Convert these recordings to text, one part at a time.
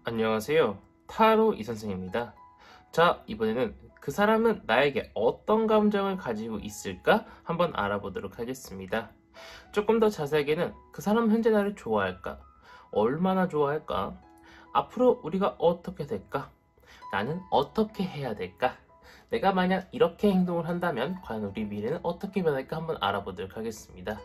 안녕하세요. 타로 이선생입니다. 자, 이번에는 그 사람은 나에게 어떤 감정을 가지고 있을까 한번 알아보도록 하겠습니다. 조금 더 자세하게는 그 사람 현재 나를 좋아할까? 얼마나 좋아할까? 앞으로 우리가 어떻게 될까? 나는 어떻게 해야 될까? 내가 만약 이렇게 행동을 한다면 과연 우리 미래는 어떻게 변할까 한번 알아보도록 하겠습니다.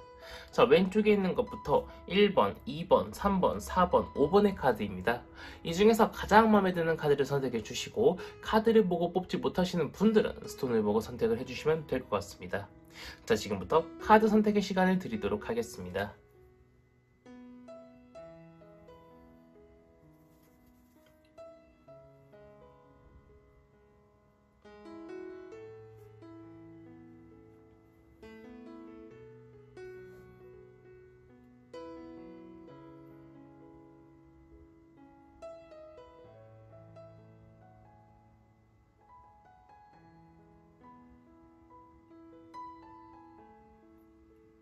자, 왼쪽에 있는 것부터 1번, 2번, 3번, 4번, 5번의 카드입니다. 이 중에서 가장 마음에 드는 카드를 선택해 주시고 카드를 보고 뽑지 못하시는 분들은 스톤을 보고 선택을 해주시면 될 것 같습니다. 자, 지금부터 카드 선택의 시간을 드리도록 하겠습니다.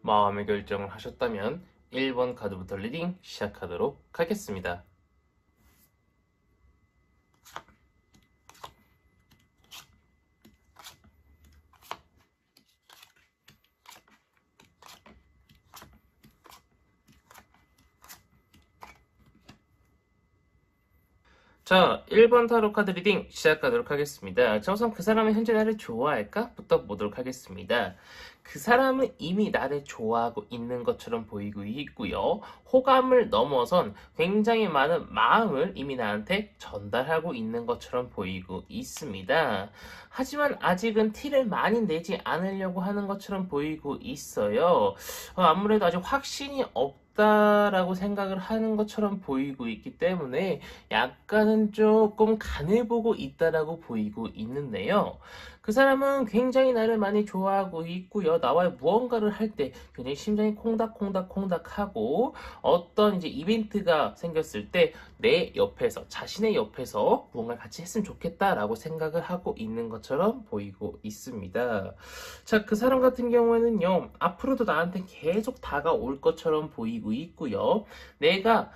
마음의 결정을 하셨다면 1번 카드부터 리딩 시작하도록 하겠습니다. 자, 1번 타로 카드 리딩 시작하도록 하겠습니다. 자, 우선 그 사람은 현재 나를 좋아할까? 부터 보도록 하겠습니다. 그 사람은 이미 나를 좋아하고 있는 것처럼 보이고 있고요. 호감을 넘어선 굉장히 많은 마음을 이미 나한테 전달하고 있는 것처럼 보이고 있습니다. 하지만 아직은 티를 많이 내지 않으려고 하는 것처럼 보이고 있어요. 아무래도 아직 확신이 없다라고 생각을 하는 것처럼 보이고 있기 때문에 약간은 조금 간을 보고 있다라고 보이고 있는데요. 그 사람은 굉장히 나를 많이 좋아하고 있고요. 나와의 무언가를 할 때 굉장히 심장이 콩닥콩닥콩닥하고 어떤 이제 이벤트가 생겼을 때 내 옆에서 자신의 옆에서 무언가를 같이 했으면 좋겠다라고 생각을 하고 있는 것처럼 보이고 있습니다. 자, 그 사람 같은 경우에는요. 앞으로도 나한테 계속 다가올 것처럼 보이고 있고요. 내가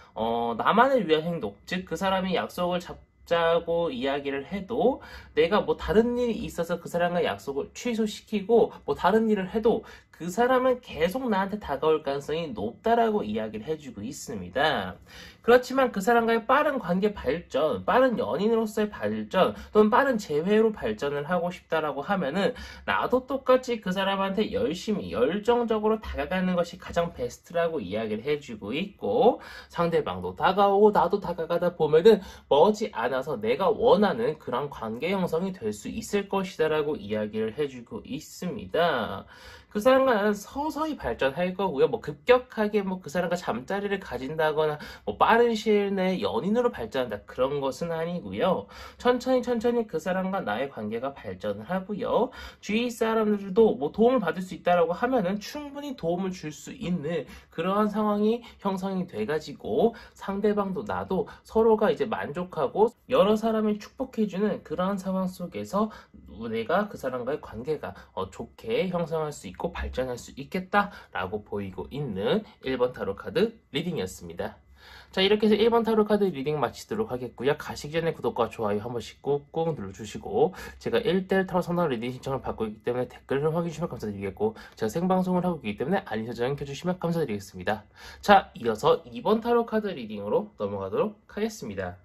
나만을 위한 행동, 즉 그 사람이 약속을 잡자고 이야기를 해도 내가 뭐 다른 일이 있어서 그 사람과 약속을 취소시키고 뭐 다른 일을 해도 그 사람은 계속 나한테 다가올 가능성이 높다라고 이야기를 해주고 있습니다. 그렇지만 그 사람과의 빠른 관계 발전, 빠른 연인으로서의 발전, 또는 빠른 재회로 발전을 하고 싶다라고 하면은 나도 똑같이 그 사람한테 열심히 열정적으로 다가가는 것이 가장 베스트라고 이야기를 해주고 있고, 상대방도 다가오고 나도 다가가다 보면은 머지 않아서 내가 원하는 그런 관계 형성이 될 수 있을 것이다라고 이야기를 해주고 있습니다. 그 사람과 서서히 발전할 거고요. 뭐 급격하게 뭐 그 사람과 잠자리를 가진다거나 뭐 빠른 시일 내에 연인으로 발전한다 그런 것은 아니고요. 천천히 그 사람과 나의 관계가 발전을 하고요. 주위 사람들도 뭐 도움을 받을 수 있다라고 하면은 충분히 도움을 줄 수 있는 그러한 상황이 형성이 돼가지고 상대방도 나도 서로가 이제 만족하고 여러 사람을 축복해주는 그러한 상황 속에서 내가 그 사람과의 관계가 좋게 형성할 수 있고 발전할 수 있겠다라고 보이고 있는 1번 타로 카드 리딩이었습니다. 자, 이렇게 해서 1번 타로 카드 리딩 마치도록 하겠고요. 가시기 전에 구독과 좋아요 한 번씩 꾹꾹 눌러주시고, 제가 1대1 타로 상담 리딩 신청을 받고 있기 때문에 댓글을 확인해 주시면 감사드리겠고, 제가 생방송을 하고 있기 때문에 알림 설정 켜주시면 감사드리겠습니다. 자, 이어서 2번 타로 카드 리딩으로 넘어가도록 하겠습니다.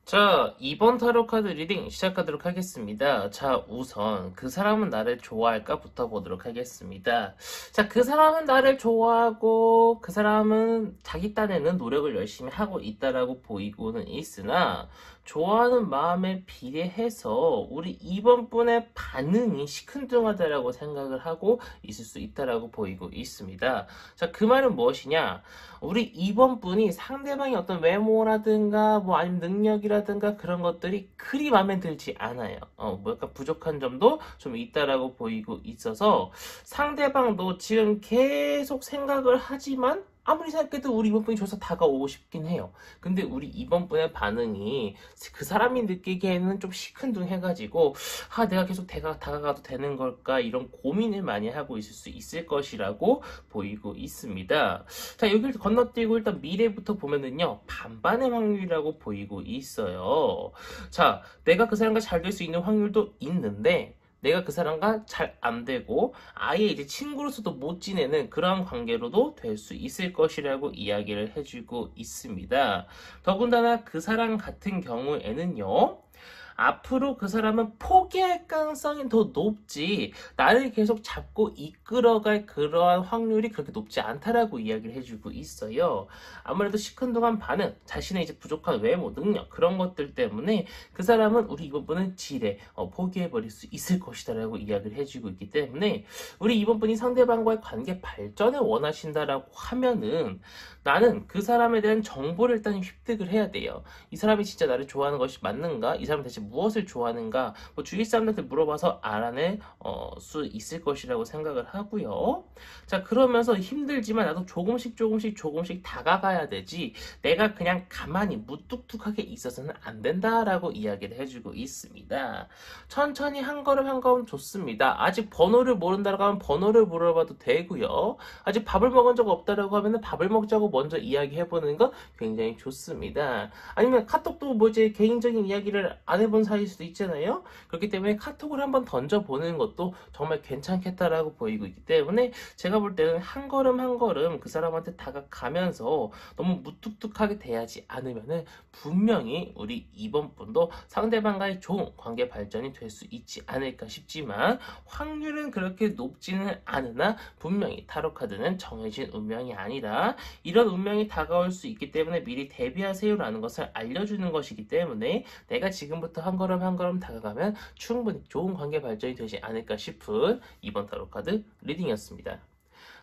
자, 2번 타로 카드 리딩 시작하도록 하겠습니다. 자, 우선 그 사람은 나를 좋아할까 부터 보도록 하겠습니다. 자, 그 사람은 나를 좋아하고 그 사람은 자기 딴에는 노력을 열심히 하고 있다라고 보이고는 있으나 좋아하는 마음에 비례해서 우리 2번 분의 반응이 시큰둥하다라고 생각을 하고 있을 수 있다라고 보이고 있습니다. 자, 그 말은 무엇이냐? 우리 2번 분이 상대방의 어떤 외모라든가 뭐 아니면 능력이라든가 그런 것들이 그리 마음에 들지 않아요. 뭐 약간 부족한 점도 좀 있다라고 보이고 있어서 상대방도 지금 계속 생각을 하지만 아무리 생각해도 우리 이번 분이 조사 다가오고 싶긴 해요. 근데 우리 이번 분의 반응이 그 사람이 느끼기에는 좀 시큰둥해가지고 내가 계속 다가가도 되는 걸까 이런 고민을 많이 하고 있을 수 있을 것이라고 보이고 있습니다. 자, 여기를 건너뛰고 일단 미래부터 보면은요, 반반의 확률이라고 보이고 있어요. 자, 내가 그 사람과 잘 될 수 있는 확률도 있는데 내가 그 사람과 잘 안 되고 아예 이제 친구로서도 못 지내는 그런 관계로도 될 수 있을 것이라고 이야기를 해주고 있습니다. 더군다나 그 사람 같은 경우에는요, 앞으로 그 사람은 포기할 가능성이 더 높지 나를 계속 잡고 이끌어갈 그러한 확률이 그렇게 높지 않다라고 이야기를 해주고 있어요. 아무래도 시큰둥한 반응, 자신의 이제 부족한 외모, 능력 그런 것들 때문에 그 사람은 우리 이번 분은 지레 포기해버릴 수 있을 것이다라고 이야기를 해주고 있기 때문에 우리 이번 분이 상대방과의 관계 발전을 원하신다라고 하면은 나는 그 사람에 대한 정보를 일단 획득을 해야 돼요. 이 사람이 진짜 나를 좋아하는 것이 맞는가? 이 사람이 대체 무엇을 좋아하는가? 뭐 주위 사람들한테 물어봐서 알아낼 수 있을 것이라고 생각을 하고요. 자, 그러면서 힘들지만 나도 조금씩 다가가야 되지 내가 그냥 가만히 무뚝뚝하게 있어서는 안 된다라고 이야기를 해주고 있습니다. 천천히 한 걸음 한 걸음 좋습니다. 아직 번호를 모른다라고 하면 번호를 물어봐도 되고요. 아직 밥을 먹은 적 없다라고 하면 밥을 먹자고 먼저 이야기해보는 건 굉장히 좋습니다. 아니면 카톡도 뭐 이제 개인적인 이야기를 안 해본 사이일 수도 있잖아요. 그렇기 때문에 카톡을 한번 던져보는 것도 정말 괜찮겠다라고 보이고 있기 때문에 제가 볼 때는 한 걸음 한 걸음 그 사람한테 다가가면서 너무 무뚝뚝하게 대하지 않으면은 분명히 우리 이번 분도 상대방과의 좋은 관계 발전이 될 수 있지 않을까 싶지만 확률은 그렇게 높지는 않으나 분명히 타로카드는 정해진 운명이 아니라 이런 운명이 다가올 수 있기 때문에 미리 대비하세요라는 것을 알려주는 것이기 때문에 내가 지금부터 한 걸음 한 걸음 다가가면 충분히 좋은 관계 발전이 되지 않을까 싶은 이번 타로카드 리딩이었습니다.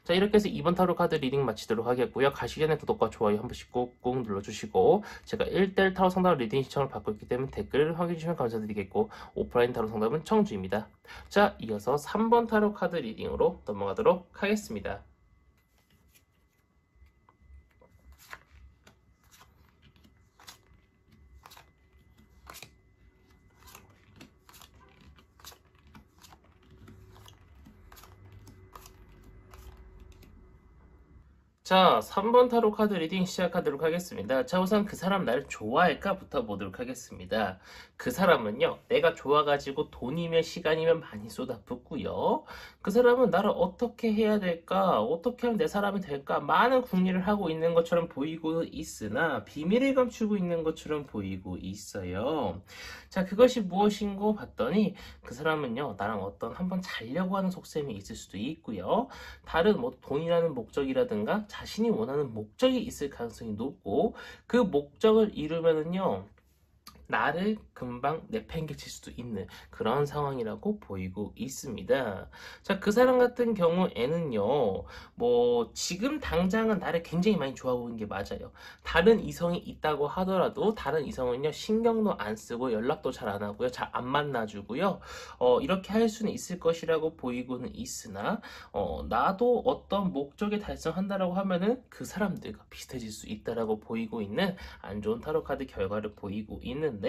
자, 이렇게 해서 이번 타로카드 리딩 마치도록 하겠고요. 가시기 전에 구독과 좋아요 한 번씩 꾹꾹 눌러주시고 제가 1대1 타로 상담 리딩 신청을 받고 있기 때문에 댓글을 확인해주시면 감사드리겠고 오프라인 타로 상담은 청주입니다. 자, 이어서 3번 타로카드 리딩으로 넘어가도록 하겠습니다. 자, 3번 타로 카드 리딩 시작하도록 하겠습니다. 자, 우선 그 사람 나를 좋아할까?부터 보도록 하겠습니다. 그 사람은요, 내가 좋아가지고 돈이면 시간이면 많이 쏟아붓고요. 그 사람은 나를 어떻게 해야 될까? 어떻게 하면 내 사람이 될까? 많은 궁리를 하고 있는 것처럼 보이고 있으나 비밀을 감추고 있는 것처럼 보이고 있어요. 자, 그것이 무엇인고 봤더니 그 사람은요, 나랑 어떤 한번 자려고 하는 속셈이 있을 수도 있고요. 다른 뭐 돈이라는 목적이라든가 자신이 원하는 목적이 있을 가능성이 높고 그 목적을 이루면은요 나를 금방 내팽개칠 수도 있는 그런 상황이라고 보이고 있습니다. 자, 그 사람 같은 경우에는요, 뭐, 지금 당장은 나를 굉장히 많이 좋아하고 있는 게 맞아요. 다른 이성이 있다고 하더라도, 다른 이성은요, 신경도 안 쓰고, 연락도 잘 안 하고요, 잘 안 만나주고요, 이렇게 할 수는 있을 것이라고 보이고는 있으나, 나도 어떤 목적에 달성한다라고 하면은 그 사람들과 비슷해질 수 있다라고 보이고 있는 안 좋은 타로카드 결과를 보이고 있는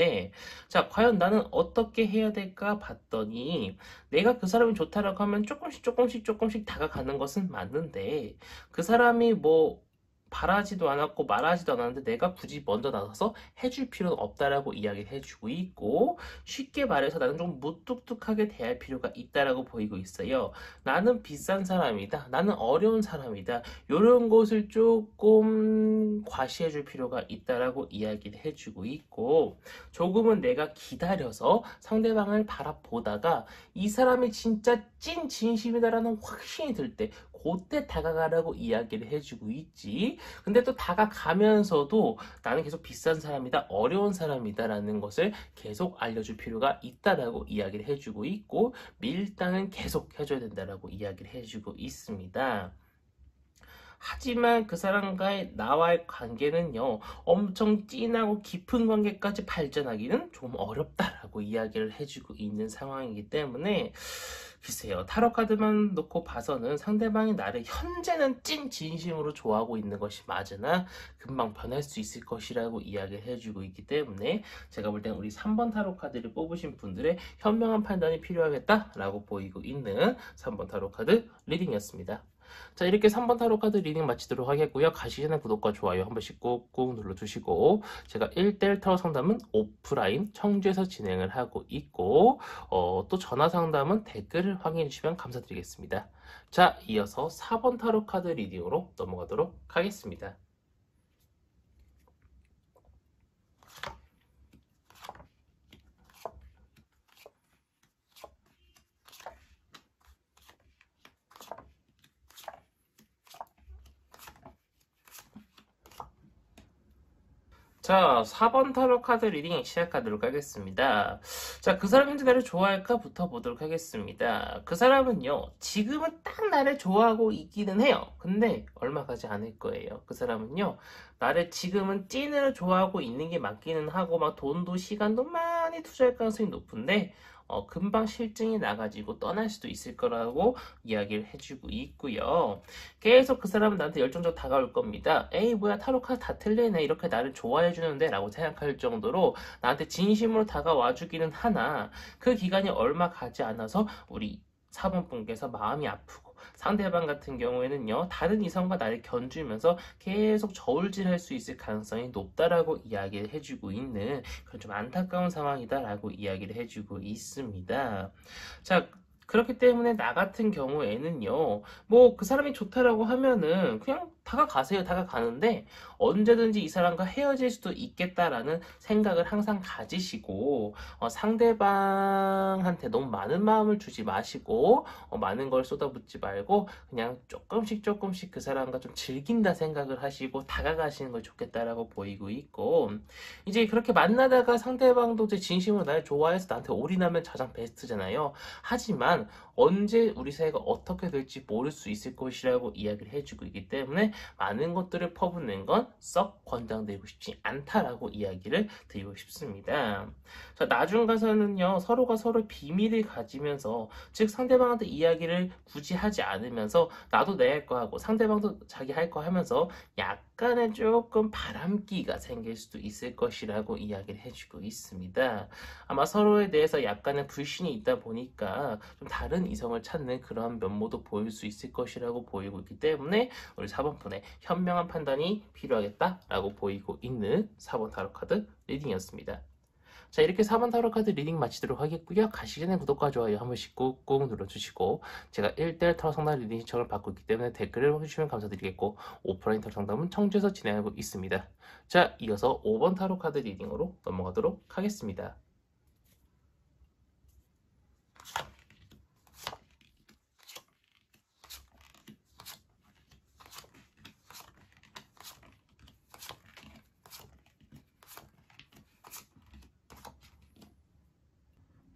자, 과연 나는 어떻게 해야 될까 봤더니 내가 그 사람이 좋다라고 하면 조금씩 다가가는 것은 맞는데 그 사람이 뭐 바라지도 않았고 말하지도 않았는데 내가 굳이 먼저 나서서 해줄 필요는 없다라고 이야기를 해주고 있고 쉽게 말해서 나는 좀 무뚝뚝하게 대할 필요가 있다라고 보이고 있어요. 나는 비싼 사람이다. 나는 어려운 사람이다. 이런 것을 조금 과시해줄 필요가 있다라고 이야기를 해주고 있고 조금은 내가 기다려서 상대방을 바라보다가 이 사람이 진짜 찐 진심이다라는 확신이 들 때 그때 다가가라고 이야기를 해주고 있지. 근데 또 다가가면서도 나는 계속 비싼 사람이다, 어려운 사람이다 라는 것을 계속 알려줄 필요가 있다라고 이야기를 해주고 있고 밀당은 계속 해줘야 된다라고 이야기를 해주고 있습니다. 하지만 그 사람과의 나와의 관계는요, 엄청 진하고 깊은 관계까지 발전하기는 좀 어렵다라고 이야기를 해주고 있는 상황이기 때문에 글쎄요, 타로 카드만 놓고 봐서는 상대방이 나를 현재는 찐 진심으로 좋아하고 있는 것이 맞으나 금방 변할 수 있을 것이라고 이야기를 해주고 있기 때문에 제가 볼 땐 우리 3번 타로 카드를 뽑으신 분들의 현명한 판단이 필요하겠다라고 보이고 있는 3번 타로 카드 리딩이었습니다. 자, 이렇게 3번 타로 카드 리딩 마치도록 하겠고요. 가시기 전에 구독과 좋아요 한 번씩 꾹꾹 눌러주시고, 제가 1대1 타로 상담은 오프라인 청주에서 진행을 하고 있고, 또 전화 상담은 댓글을 확인해 주시면 감사드리겠습니다. 자, 이어서 4번 타로 카드 리딩으로 넘어가도록 하겠습니다. 자, 4번 타로 카드 리딩 시작하도록 하겠습니다. 자, 그 사람이 현재 나를 좋아할까부터 보도록 하겠습니다. 그 사람은요, 지금은 딱 나를 좋아하고 있기는 해요. 근데 얼마 가지 않을 거예요. 그 사람은요, 나를 지금은 찐으로 좋아하고 있는 게 맞기는 하고, 막 돈도 시간도 많이 투자할 가능성이 높은데, 금방 실증이 나가지고 떠날 수도 있을 거라고 이야기를 해주고 있고요. 계속 그 사람은 나한테 열정적으로 다가올 겁니다. 에이, 뭐야, 타로 카드 다 틀리네, 이렇게 나를 좋아해 주는데 라고 생각할 정도로 나한테 진심으로 다가와 주기는 하나, 그 기간이 얼마 가지 않아서 우리 4번 분께서 마음이 아프고, 상대방 같은 경우에는요, 다른 이성과 나를 견주면서 계속 저울질할 수 있을 가능성이 높다라고 이야기를 해주고 있는 그런 좀 안타까운 상황이다라고 이야기를 해주고 있습니다. 자, 그렇기 때문에 나 같은 경우에는요, 뭐 그 사람이 좋다라고 하면은 그냥 다가가세요. 다가가는데 언제든지 이 사람과 헤어질 수도 있겠다라는 생각을 항상 가지시고, 상대방한테 너무 많은 마음을 주지 마시고, 많은 걸 쏟아붓지 말고 그냥 조금씩 그 사람과 좀 즐긴다 생각을 하시고 다가가시는 걸 좋겠다라고 보이고 있고, 이제 그렇게 만나다가 상대방도 이제 진심으로 날 좋아해서 나한테 올인하면 가장 베스트잖아요. 하지만 언제 우리 사이가 어떻게 될지 모를 수 있을 것이라고 이야기를 해주고 있기 때문에 많은 것들을 퍼붓는 건 썩 권장되고 싶지 않다라고 이야기를 드리고 싶습니다. 자, 나중 가서는요, 서로가 서로 비밀을 가지면서, 즉 상대방한테 이야기를 굳이 하지 않으면서 나도 내 할 거 하고 상대방도 자기 할 거 하면서 약간의 조금 바람기가 생길 수도 있을 것이라고 이야기를 해주고 있습니다. 아마 서로에 대해서 약간의 불신이 있다 보니까 좀 다른 이성을 찾는 그런 면모도 보일 수 있을 것이라고 보이고 있기 때문에 우리 4번 분의 현명한 판단이 필요하겠다라고 보이고 있는 4번 타로 카드 리딩이었습니다. 자, 이렇게 4번 타로 카드 리딩 마치도록 하겠고요. 가시기 전에 구독과 좋아요 한 번씩 꾹꾹 눌러주시고, 제가 1대1 타로 상담 리딩 신청을 받고 있기 때문에 댓글을 해주시면 감사드리겠고, 오프라인 타로 상담은 청주에서 진행하고 있습니다. 자, 이어서 5번 타로 카드 리딩으로 넘어가도록 하겠습니다.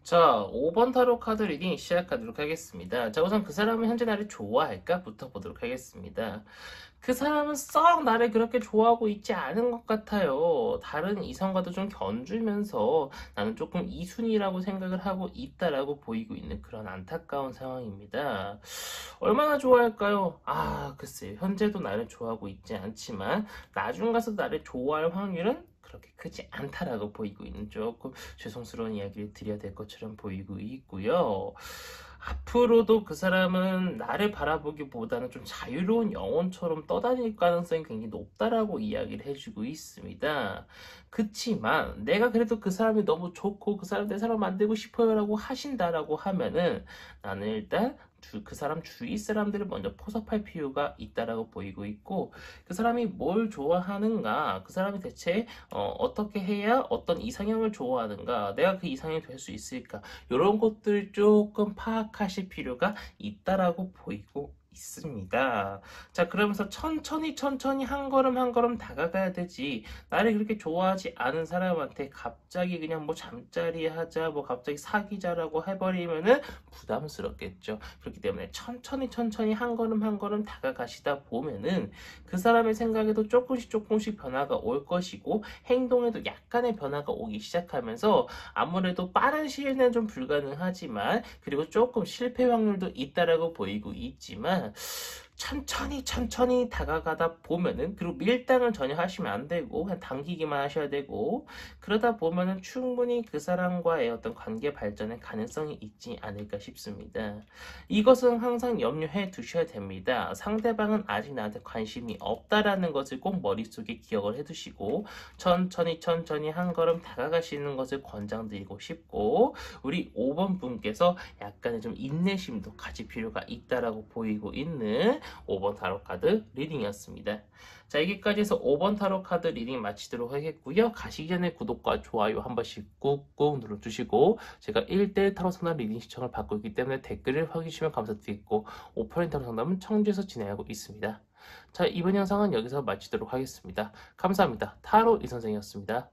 자, 5번 타로 카드 리딩 시작하도록 하겠습니다. 자, 우선 그 사람은 현재 나를 좋아할까?부터 보도록 하겠습니다. 그 사람은 썩 나를 그렇게 좋아하고 있지 않은 것 같아요. 다른 이성과도 좀 견주면서 나는 조금 이순이라고 생각을 하고 있다라고 보이고 있는 그런 안타까운 상황입니다. 얼마나 좋아할까요? 아, 글쎄요. 현재도 나를 좋아하고 있지 않지만 나중 가서 나를 좋아할 확률은 그렇게 크지 않다라고 보이고 있는 조금 죄송스러운 이야기를 드려야 될 것처럼 보이고 있고요. 앞으로도 그 사람은 나를 바라보기보다는 좀 자유로운 영혼처럼 떠다닐 가능성이 굉장히 높다라고 이야기를 해주고 있습니다. 그치만 내가 그래도 그 사람이 너무 좋고 그 사람 내 사람 만들고 싶어요라고 하신다라고 하면은 나는 일단 그 사람 주위 사람들을 먼저 포섭할 필요가 있다라고 보이고 있고, 그 사람이 뭘 좋아하는가, 그 사람이 대체 어떻게 해야 어떤 이상형을 좋아하는가, 내가 그 이상형이 될 수 있을까, 이런 것들 조금 파악하실 필요가 있다라고 보이고 있습니다. 자, 그러면서 천천히 한 걸음 한 걸음 다가가야 되지. 나를 그렇게 좋아하지 않은 사람한테 갑자기 그냥 뭐 잠자리 하자, 뭐 갑자기 사귀자라고 해버리면은 부담스럽겠죠. 그렇기 때문에 천천히 한 걸음 한 걸음 다가가시다 보면은 그 사람의 생각에도 조금씩 변화가 올 것이고 행동에도 약간의 변화가 오기 시작하면서 아무래도 빠른 시일 내는 좀 불가능하지만 그리고 조금 실패 확률도 있다라고 보이고 있지만 천천히 다가가다 보면은 그리고 밀당을 전혀 하시면 안 되고 그냥 당기기만 하셔야 되고 그러다 보면은 충분히 그 사람과의 어떤 관계 발전의 가능성이 있지 않을까 싶습니다. 이것은 항상 염려해 두셔야 됩니다. 상대방은 아직 나한테 관심이 없다라는 것을 꼭 머릿속에 기억을 해 두시고 천천히 한 걸음 다가가시는 것을 권장드리고 싶고 우리 5번 분께서 약간의 좀 인내심도 가질 필요가 있다라고 보이고 있는 5번 타로 카드 리딩이었습니다. 자, 여기까지 해서 5번 타로 카드 리딩 마치도록 하겠고요. 가시기 전에 구독과 좋아요 한 번씩 꾹꾹 눌러주시고 제가 1대1 타로 상담 리딩 시청을 받고 있기 때문에 댓글을 확인해 주시면 감사드리겠고 오프라인 타로 상담은 청주에서 진행하고 있습니다. 자, 이번 영상은 여기서 마치도록 하겠습니다. 감사합니다. 타로 이선생이었습니다.